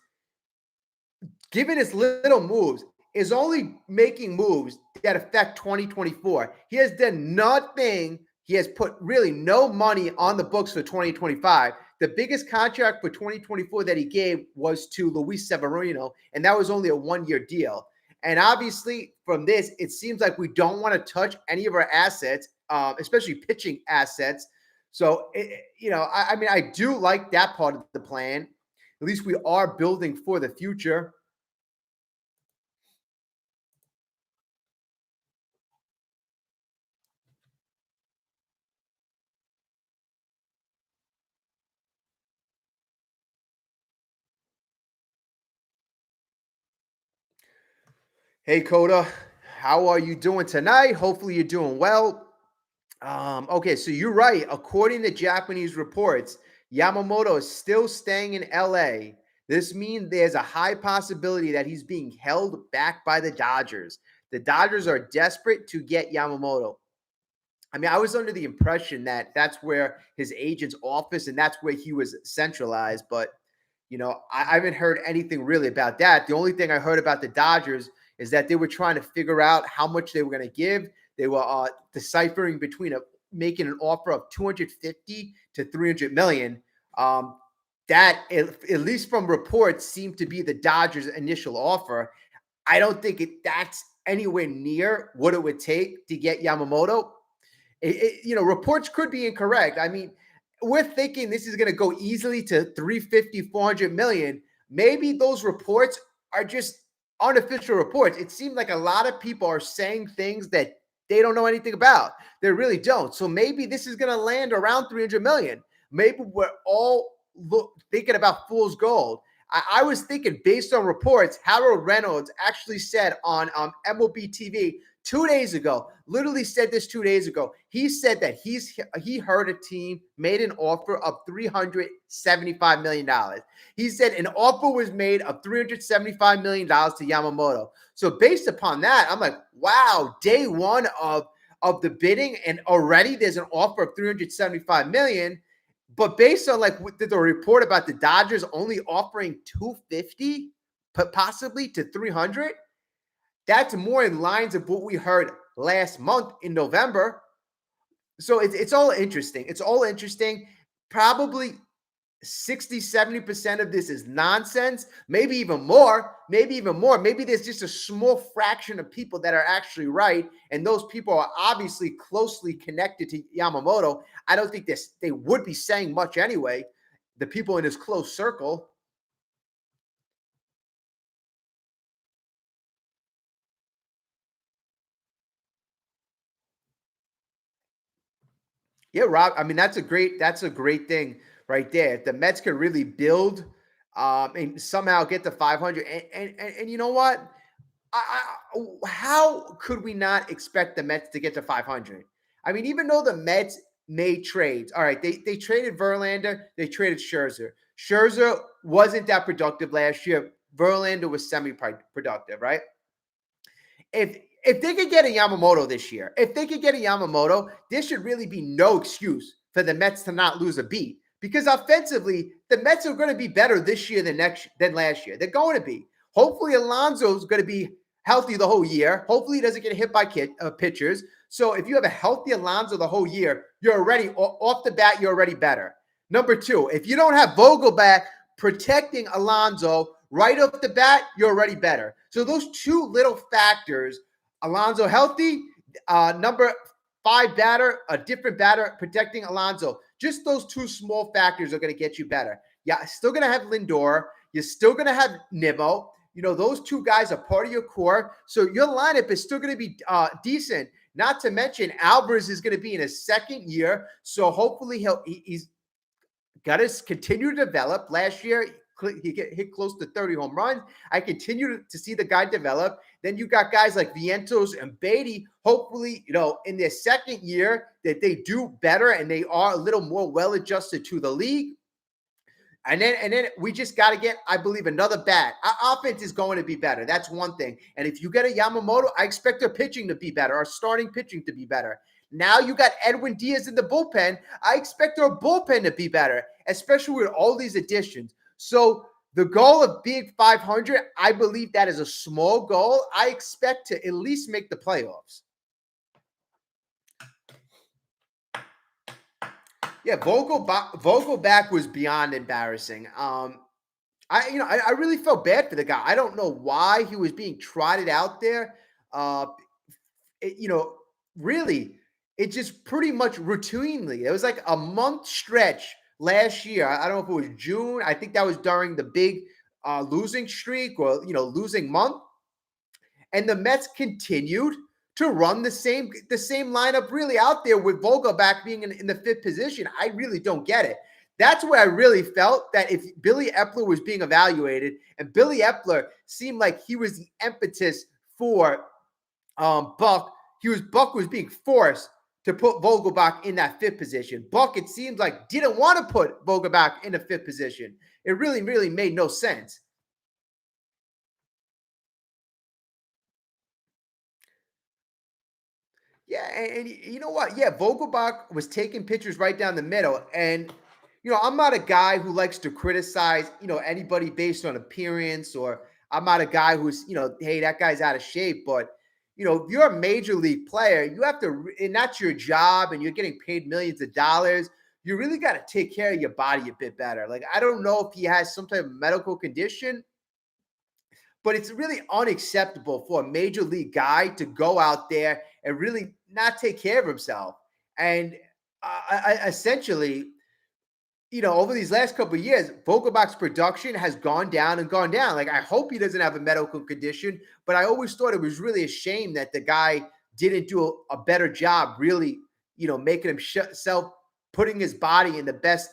given his little moves, is only making moves that affect 2024. He has done nothing. He has put really no money on the books for 2025. The biggest contract for 2024 that he gave was to Luis Severino, and that was only a 1-year deal. And obviously, from this, it seems like we don't want to touch any of our assets, especially pitching assets. So, I mean, I do like that part of the plan. At least we are building for the future. Hey, Coda, how are you doing tonight? Hopefully, you're doing well. Okay, so you're right. According to Japanese reports, Yamamoto is still staying in LA. This means there's a high possibility that he's being held back by the Dodgers. The Dodgers are desperate to get Yamamoto. I mean, I was under the impression that that's where his agent's office and that's where he was centralized, but I haven't heard anything really about that. The only thing I heard about the Dodgers is that they were trying to figure out how much they were going to give. They were deciphering between making an offer of 250 to 300 million. That, at least from reports, seemed to be the Dodgers' initial offer. I don't think that's anywhere near what it would take to get Yamamoto. Reports could be incorrect. I mean, we're thinking this is going to go easily to 350, 400 million. Maybe those reports are just unofficial reports. It seems like a lot of people are saying things that they don't know anything about. They really don't. So maybe this is going to land around 300 million. Maybe we're all thinking about fool's gold. I was thinking, based on reports, Harold Reynolds actually said on MLB TV 2 days ago, literally said this 2 days ago. He said that he heard a team made an offer of $375 million. He said an offer was made of $375 million to Yamamoto. So based upon that, I'm like, wow, day one of the bidding, and already there's an offer of $375 million. But based on like the report about the Dodgers only offering 250, possibly to 300, that's more in lines of what we heard last month in November. So it's all interesting. It's all interesting. Probably 60-70% of this is nonsense, maybe even more, maybe even more. Maybe there's just a small fraction of people that are actually right, and those people are obviously closely connected to Yamamoto. I don't think they would be saying much anyway, the people in his close circle. Yeah, Rob. I mean, that's a great thing right there. If the Mets could really build and somehow get to 500, and you know what? How could we not expect the Mets to get to 500? I mean, even though the Mets made trades, all right, they traded Verlander, they traded Scherzer. Scherzer wasn't that productive last year. Verlander was semi-productive, right? If they could get a Yamamoto this year, if they could get a Yamamoto, there should really be no excuse for the Mets to not lose a beat. Because offensively, the Mets are going to be better this year than last year. They're going to be. Hopefully, Alonso's going to be healthy the whole year. Hopefully, he doesn't get hit by pitchers. So if you have a healthy Alonso the whole year, you're already off the bat. You're already better. Number two, if you don't have Vogelback protecting Alonso right off the bat, you're already better. So those two little factors, Alonso healthy, number 5 batter, a different batter protecting Alonso. Just those two small factors are going to get you better. Yeah, still going to have Lindor. You're still going to have Nimmo. You know, those two guys are part of your core. So your lineup is still going to be decent. Not to mention, Alvarez is going to be in his second year. So hopefully he's got to continue to develop. Last year, he hit close to 30 home runs. I continue to see the guy develop. Then you got guys like Vientos and Beatty. Hopefully, in their second year that they do better and they are a little more well-adjusted to the league. And then we just got to get, I believe, another bat. Our offense is going to be better. That's one thing. And if you get a Yamamoto, I expect our pitching to be better, our starting pitching to be better. Now you got Edwin Diaz in the bullpen. I expect our bullpen to be better, especially with all these additions. So the goal of being 500, I believe that is a small goal. I expect to at least make the playoffs. Yeah, Vogelback was beyond embarrassing. I really felt bad for the guy. I don't know why he was being trotted out there. Uh, really, it just pretty much routinely. It was like a month stretch last year. I don't know if it was June. I think that was during the big losing streak or losing month. And the Mets continued to run the same lineup really out there with Vogelback being in the 5th position. I really don't get it. That's where I really felt that if Billy Epler was being evaluated, and Billy Epler seemed like he was the impetus for Buck, Buck was being forced to put Vogelback in that 5th position. Buck, it seems like, didn't want to put Vogelback in the 5th position. It really, really made no sense. Yeah, and you know what? Yeah, Vogelbach was taking pitchers right down the middle. And, I'm not a guy who likes to criticize, anybody based on appearance, or I'm not a guy who's, hey, that guy's out of shape. But, if you're a major league player, you have to, and that's your job, and you're getting paid millions of dollars. You really got to take care of your body a bit better. Like, I don't know if he has some type of medical condition, but it's really unacceptable for a major league guy to go out there and really not take care of himself. And essentially, over these last couple of years, Vogelbach's production has gone down and gone down. Like, I hope he doesn't have a medical condition, but I always thought it was really a shame that the guy didn't do a better job really, making himself, putting his body in the best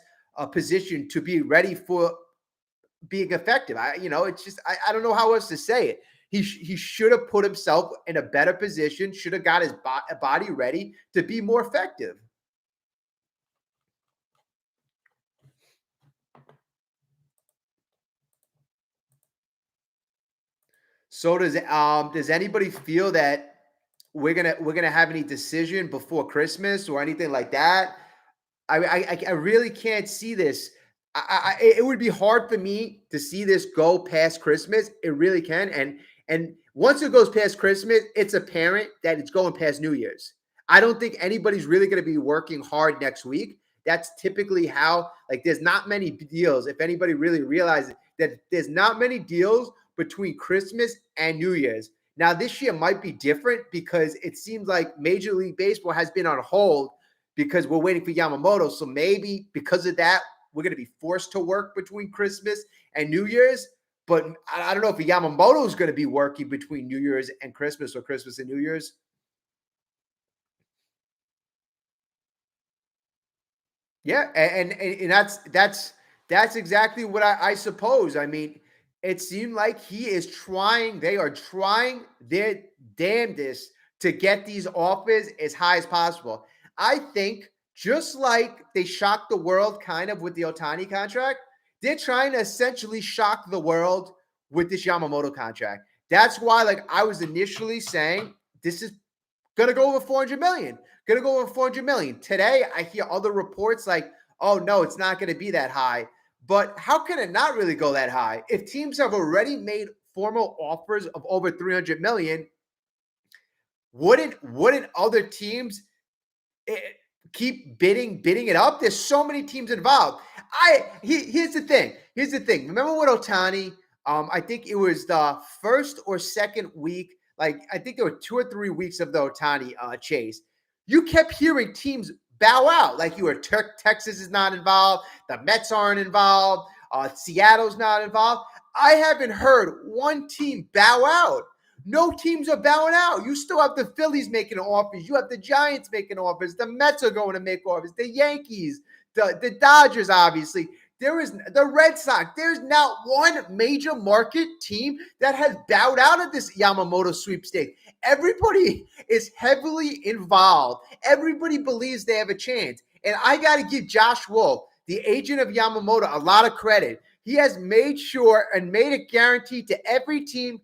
position to be ready for being effective. It's just, I don't know how else to say it. He should have put himself in a better position, should have got his body ready to be more effective. So does anybody feel that we're gonna have any decision before Christmas or anything like that? I really can't see this. It would be hard for me to see this go past Christmas. It really can. And once it goes past Christmas, it's apparent that it's going past New Year's. I don't think anybody's really going to be working hard next week. That's typically how, like, there's not many deals. If anybody really realizes that there's not many deals between Christmas and New Year's. Now, this year might be different because it seems like Major League Baseball has been on hold because we're waiting for Yamamoto. So maybe because of that, we're going to be forced to work between Christmas and New Year's. But I don't know if Yamamoto is going to be working between New Year's and Christmas or Christmas and New Year's. Yeah, and that's exactly what I suppose. I mean, it seemed like he is trying. They are trying their damnedest to get these offers as high as possible. I think just like they shocked the world kind of with the Otani contract, they're trying to essentially shock the world with this Yamamoto contract. That's why, like I was initially saying, this is gonna go over 400 million. Gonna go over 400 million. Today, I hear other reports like, oh no, it's not gonna be that high. But how can it not really go that high? If teams have already made formal offers of over 300 million, wouldn't other teams eh, keep bidding it up? There's so many teams involved. Here's the thing. Here's the thing. Remember what Otani? I think it was the first or second week. Like I think there were 2 or 3 weeks of the Otani chase. You kept hearing teams bow out. Like you were Texas is not involved. The Mets aren't involved. Seattle's not involved. I haven't heard one team bow out. No teams are bowing out. You still have the Phillies making offers. You have the Giants making offers. The Mets are going to make offers. The Yankees, the Dodgers, obviously. There is the Red Sox. There's not one major market team that has bowed out of this Yamamoto sweepstakes. Everybody is heavily involved. Everybody believes they have a chance. And I got to give Josh Wolf, the agent of Yamamoto, a lot of credit. He has made sure and made it guaranteed to every team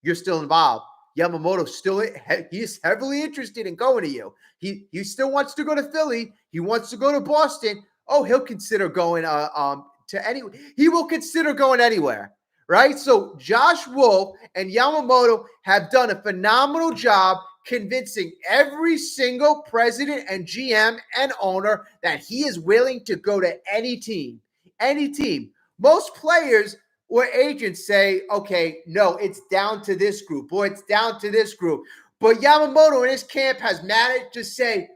you're still involved. Yamamoto he's heavily interested in going to you. He still wants to go to Philly. He wants to go to Boston. Oh, he'll consider going to any. He will consider going anywhere, right? So Josh Wolf and Yamamoto have done a phenomenal job convincing every single president and GM and owner that he is willing to go to any team. Any team. Most players or agents say, okay, no, it's down to this group or it's down to this group. But Yamamoto in his camp has managed to say,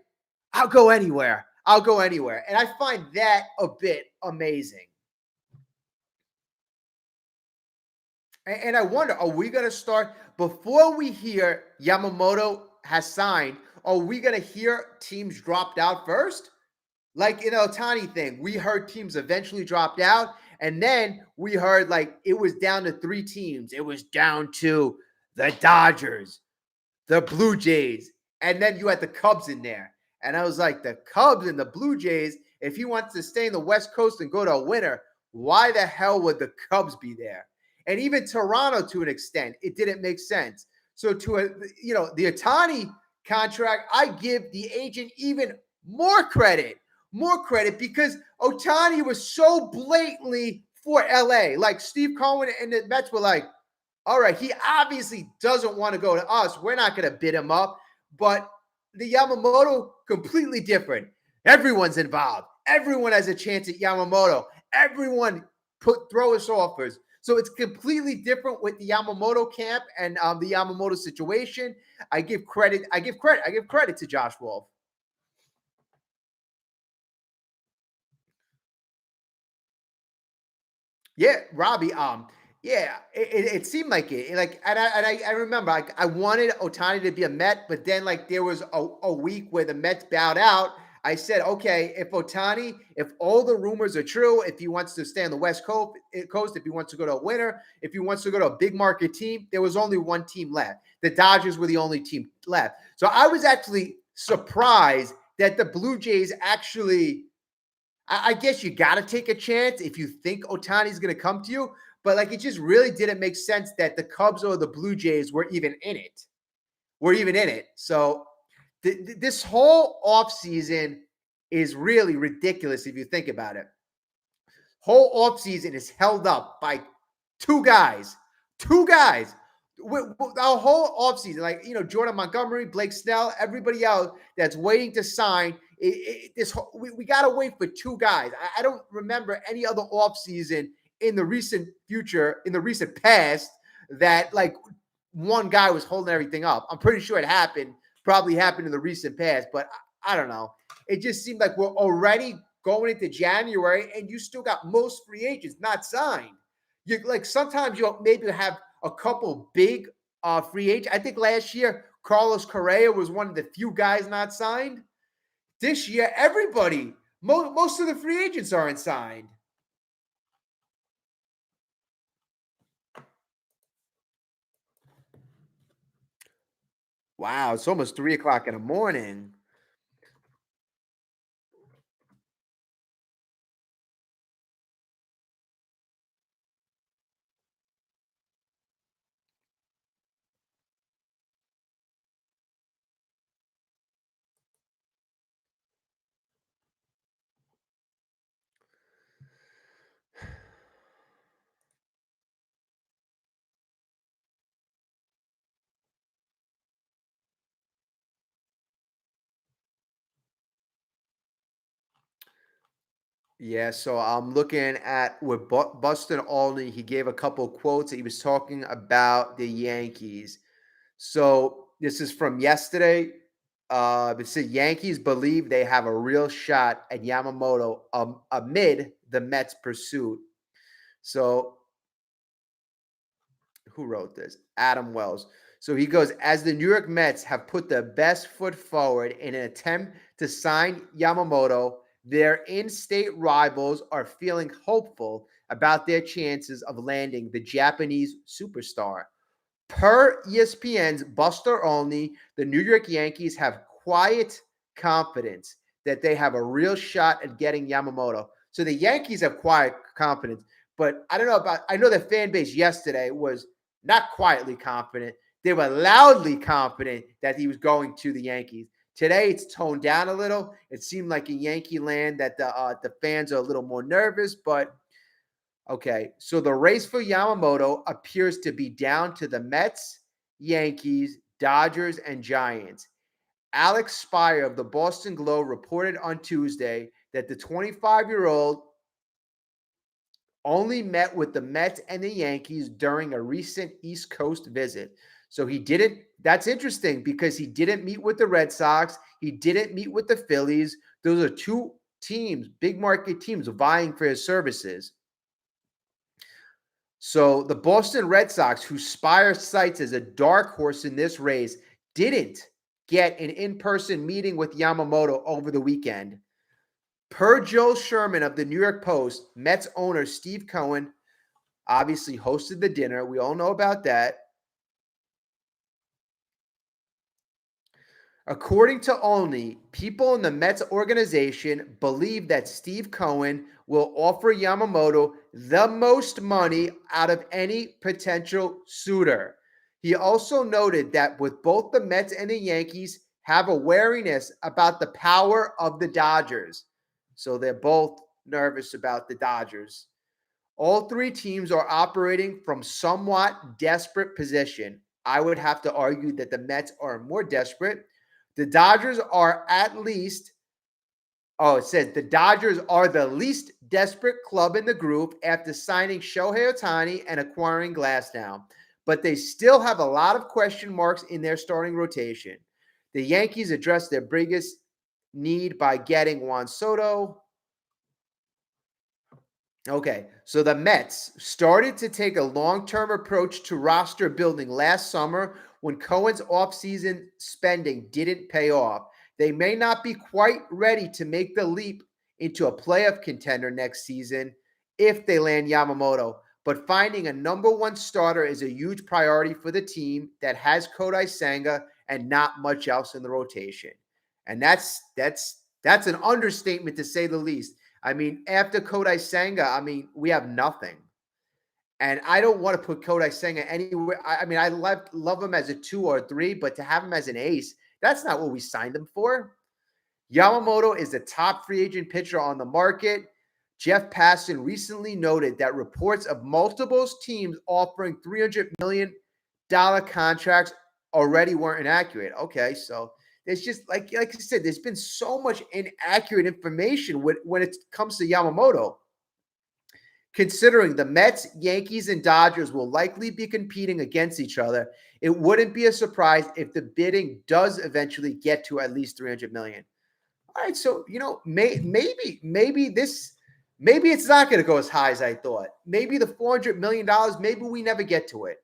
I'll go anywhere. I'll go anywhere. And I find that a bit amazing. And I wonder, are we going to start, before we hear Yamamoto has signed, are we going to hear teams dropped out first? Like in the Otani thing, we heard teams eventually dropped out. And then we heard like it was down to 3 teams. It was down to the Dodgers, the Blue Jays, and then you had the Cubs in there. And I was like, the Cubs and the Blue Jays, if he wants to stay in the West Coast and go to a winner, why the hell would the Cubs be there? And even Toronto, to an extent, it didn't make sense. So the Otani contract, I give the agent even more credit because Otani was so blatantly for LA. Like Steve Cohen and the Mets were like, all right, he obviously doesn't want to go to us. We're not going to bid him up. But the Yamamoto, completely different. Everyone's involved. Everyone has a chance at Yamamoto. Everyone throw us offers. So it's completely different with the Yamamoto camp and the Yamamoto situation. I give credit to Josh Wolf. Yeah, Robbie. Yeah, it seemed like it. Like, and I remember I wanted Otani to be a Met, but then like there was a week where the Mets bowed out. I said, okay, if all the rumors are true, if he wants to stay on the West Coast, if he wants to go to a winner, if he wants to go to a big market team, there was only one team left. The Dodgers were the only team left. So I was actually surprised that the Blue Jays actually. I guess you got to take a chance if you think Otani's going to come to you. But like, it just really didn't make sense that the Cubs or the Blue Jays were even in it. So this whole offseason is really ridiculous if you think about it. Whole offseason is held up by two guys. Our whole offseason, like, Jordan Montgomery, Blake Snell, everybody else that's waiting to sign We got to wait for two guys. I don't remember any other offseason in the recent future, in the recent past, that like one guy was holding everything up. I'm pretty sure it happened, probably happened in the recent past, but I don't know. It just seemed like we're already going into January and you still got most free agents not signed. You like sometimes you'll maybe have a couple big free agents. I think last year Carlos Correa was one of the few guys not signed. This year, everybody, most of the free agents aren't signed. Wow, it's almost 3 o'clock in the morning. Yeah, so I'm looking at with Bustin Olney. He gave a couple quotes. He was talking about the Yankees. So this is from yesterday. It said Yankees believe they have a real shot at Yamamoto amid the Mets' pursuit. So who wrote this? Adam Wells. So he goes, as the New York Mets have put their best foot forward in an attempt to sign Yamamoto, their in-state rivals are feeling hopeful about their chances of landing the Japanese superstar. Per ESPN's Buster Olney, the New York Yankees have quiet confidence that they have a real shot at getting Yamamoto. So the Yankees have quiet confidence, but I don't know about, I know the fan base yesterday was not quietly confident. They were loudly confident that he was going to the Yankees. Today, it's toned down a little. It seemed like in Yankee land that the fans are a little more nervous, but okay. So the race for Yamamoto appears to be down to the Mets, Yankees, Dodgers, and Giants. Alex Spire of the Boston Globe reported on Tuesday that the 25-year-old only met with the Mets and the Yankees during a recent East Coast visit. So he didn't, that's interesting because he didn't meet with the Red Sox. He didn't meet with the Phillies. Those are two teams, big market teams vying for his services. So the Boston Red Sox, who Spire cites as a dark horse in this race, didn't get an in-person meeting with Yamamoto over the weekend. Per Joel Sherman of the New York Post, Mets owner Steve Cohen obviously hosted the dinner. We all know about that. According to Olney, people in the Mets organization believe that Steve Cohen will offer Yamamoto the most money out of any potential suitor. He also noted that with both the Mets and the Yankees have a wariness about the power of the Dodgers. So they're both nervous about the Dodgers. All three teams are operating from somewhat desperate position. I would have to argue that the Mets are more desperate. The Dodgers are at least, it says the Dodgers are the least desperate club in the group after signing Shohei Ohtani and acquiring Glasnow. But they still have a lot of question marks in their starting rotation. The Yankees addressed their biggest need by getting Juan Soto. Okay, so the Mets started to take a long-term approach to roster building last summer when Cohen's offseason spending didn't pay off. They may not be quite ready to make the leap into a playoff contender next season if they land Yamamoto, but finding a number one starter is a huge priority for the team that has Kodai Senga and not much else in the rotation. And that's an understatement to say the least. I mean, after Kodai Senga, I mean, we have nothing. And I don't want to put Kodai Senga anywhere. I mean, I love him as a 2 or a 3, but to have him as an ace, that's not what we signed him for. Yamamoto is the top free agent pitcher on the market. Jeff Passan recently noted that reports of multiple teams offering $300 million contracts already weren't inaccurate. Okay, so there's just like I said, there's been so much inaccurate information when it comes to Yamamoto. Considering the Mets, Yankees, and Dodgers will likely be competing against each other, it wouldn't be a surprise if the bidding does eventually get to at least 300 million. All right, so maybe it's not going to go as high as I thought. Maybe the $400 million, maybe we never get to it.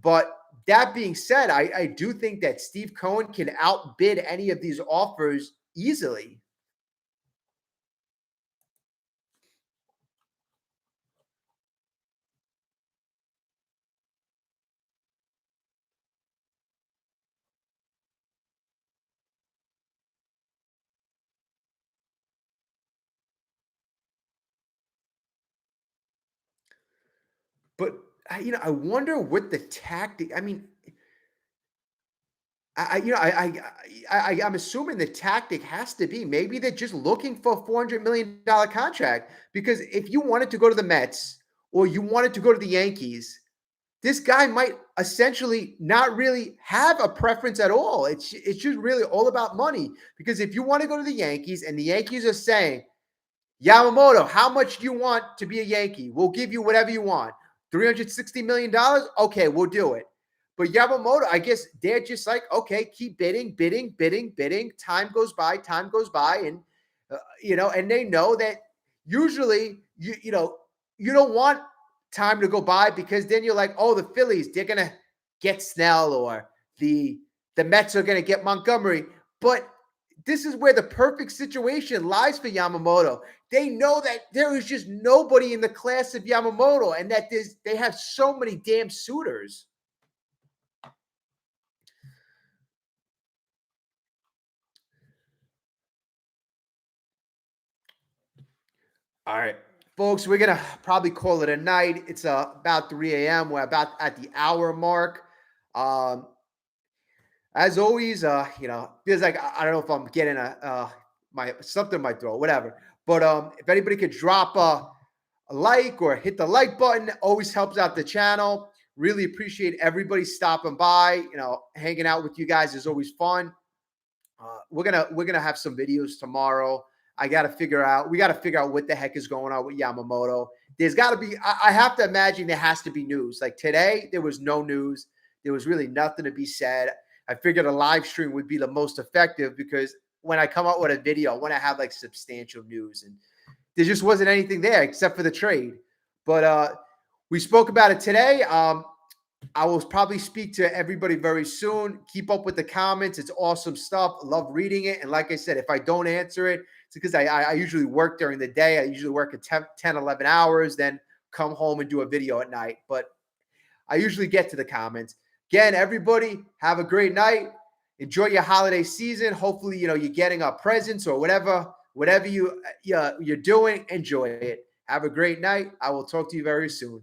But that being said, I do think that Steve Cohen can outbid any of these offers easily. But I wonder what the tactic. I mean, I'm assuming the tactic has to be maybe they're just looking for a $400 million contract, because if you wanted to go to the Mets or you wanted to go to the Yankees, this guy might essentially not really have a preference at all. It's just really all about money, because if you want to go to the Yankees and the Yankees are saying, Yamamoto, how much do you want to be a Yankee? We'll give you whatever you want. $360 million? Okay, we'll do it. But Yamamoto, I guess they're just like, okay, keep bidding, bidding, bidding, bidding. Time goes by, and and they know that usually you don't want time to go by, because then you're like, oh, the Phillies, they're gonna get Snell, or the Mets are gonna get Montgomery. But this is where the perfect situation lies for Yamamoto. They know that there is just nobody in the class of Yamamoto, and that they have so many damn suitors. All right, folks, we're gonna probably call it a night. It's about 3 a.m. We're about at the hour mark. Um, as always, feels like I don't know if I'm getting my something in my throat, whatever. But if anybody could drop a like or hit the like button, always helps out the channel. Really appreciate everybody stopping by. Hanging out with you guys is always fun. We're gonna have some videos tomorrow. We got to figure out what the heck is going on with Yamamoto. There's got to be. I have to imagine there has to be news. Like today, there was no news. There was really nothing to be said. I figured a live stream would be the most effective, because when I come out with a video, I want to have like substantial news, and there just wasn't anything there except for the trade. But we spoke about it today. I will probably speak to everybody very soon. Keep up with the comments. It's awesome stuff. Love reading it. And like I said, if I don't answer it, it's because I usually work during the day. I usually work at 10, 11 hours, then come home and do a video at night. But I usually get to the comments. Again, everybody, have a great night. Enjoy your holiday season. Hopefully, you're getting presents or whatever you're doing. Enjoy it. Have a great night. I will talk to you very soon.